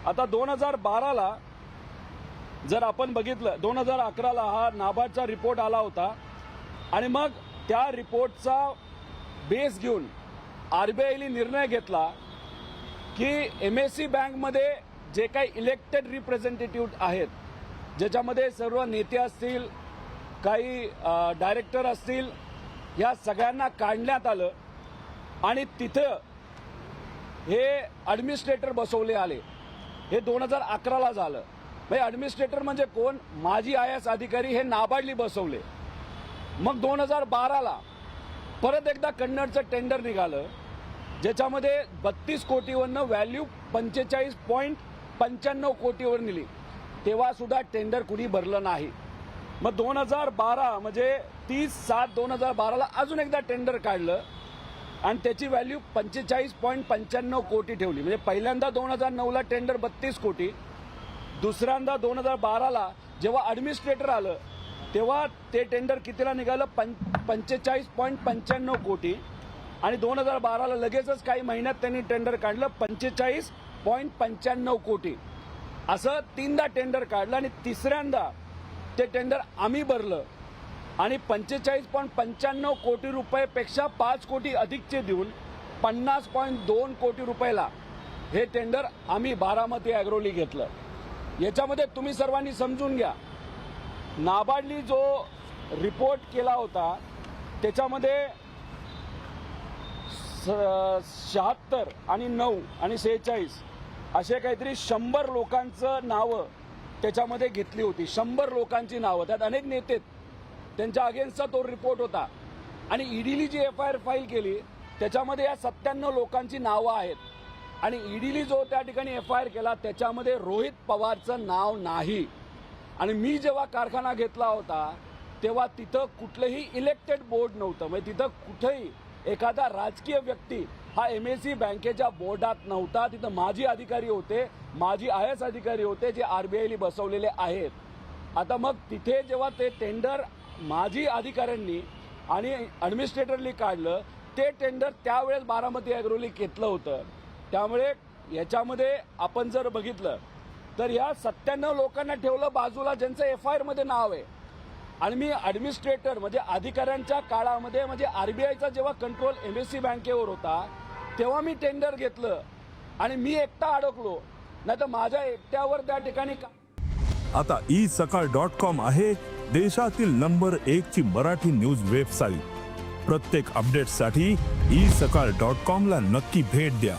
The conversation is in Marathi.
आता 2012ला जर आपण बघितलं, 2011ला हा नाबार्डचा रिपोर्ट आला होता आणि मग त्या रिपोर्टचा बेस घेऊन आरबीआयने निर्णय घेतला की एमएससी बँकमध्ये जे काही इलेक्टेड रिप्रेझेंटेटिव्ह आहेत, ज्याच्यामध्ये सर्व नेते असतील, काही डायरेक्टर असतील, या सगळ्यांना काढण्यात आलं आणि तिथं हे ॲडमिनिस्ट्रेटर बसवले आले. हे 2011ला झालं. ॲडमिनिस्ट्रेटर म्हणजे कोण? माजी IAS अधिकारी हे नाबार्डली बसवले. मग 2012ला परत एकदा कन्नडचं टेंडर निघालं, ज्याच्यामध्ये 32 कोटीवरनं व्हॅल्यू 45.95 कोटीवर नेली. तेव्हा सुद्धा टेंडर कुणी भरलं नाही. मग 2012 म्हणजे 30/7/2012ला अजून एकदा टेंडर काढलं आणि त्याची व्हॅल्यू 45.95 कोटी ठेवली. म्हणजे पहिल्यांदा 2009ला टेंडर 32 कोटी, दुसऱ्यांदा 2012ला जेव्हा ॲडमिनिस्ट्रेटर आलं तेव्हा ते टेंडर कितीला निघालं? 45.95 कोटी. आणि 2012ला लगेचच काही महिन्यात त्यांनी टेंडर काढलं 45.95 कोटी. असं तीनदा टेंडर काढलं आणि तिसऱ्यांदा ते टेंडर आम्ही भरलं आणि 45.95 कोटी रुपयापेक्षा 5 कोटी अधिकचे देऊन 50.2 कोटी रुपयाला हे टेंडर आम्ही बारामती ॲग्रोली घेतलं. याच्यामध्ये तुम्ही सर्वांनी समजून घ्या, नाबार्डली जो रिपोर्ट केला होता त्याच्यामध्ये 76 आणि 9 आणि 46 असे काहीतरी 100 लोकांचं नावं त्याच्यामध्ये घेतली होती. 100 लोकांची नावं, त्यात अनेक नेते, त्यांच्या अगेन्स्टचा तो रिपोर्ट होता. आणि ईडीली जी FIR फाईल केली त्याच्यामध्ये या 97 लोकांची नावं आहेत. आणि ईडीली जो त्या ठिकाणी FIR केला त्याच्यामध्ये रोहित पवारचं नाव नाही. आणि मी जेव्हा कारखाना घेतला होता तेव्हा तिथं कुठलंही इलेक्टेड बोर्ड नव्हतं. म्हणजे तिथं कुठेही एखादा राजकीय व्यक्ती हा MSC बँकेच्या बोर्डात नव्हता. तिथं माजी अधिकारी होते, माजी IAS अधिकारी होते, जे RBIने बसवलेले आहेत. आता मग तिथे जेव्हा ते टेंडर माजी अधिकाऱ्यांनी आणि ॲडमिनिस्ट्रेटरनी काढलं, ते टेंडर त्यावेळेस बारामती ॲग्रोली घेतलं होतं. त्यामुळे याच्यामध्ये आपण जर बघितलं तर या 97 लोकांना ठेवलं बाजूला ज्यांचं FIR मध्ये नाव आहे. आणि मी ॲडमिनिस्ट्रेटर म्हणजे अधिकाऱ्यांच्या काळामध्ये म्हणजे RBIचा जेव्हा कंट्रोल MSC बँकेवर होता तेव्हा मी टेंडर घेतलं आणि मी एकटा अडकलो, नाही तर माझ्या एकट्यावर त्या ठिकाणी. आता isakal.com आहे देशातील नंबर 1 ची मराठी न्यूज वेबसाईट. प्रत्येक अपडेटसाठी isakal.com ला नक्की भेट द्या.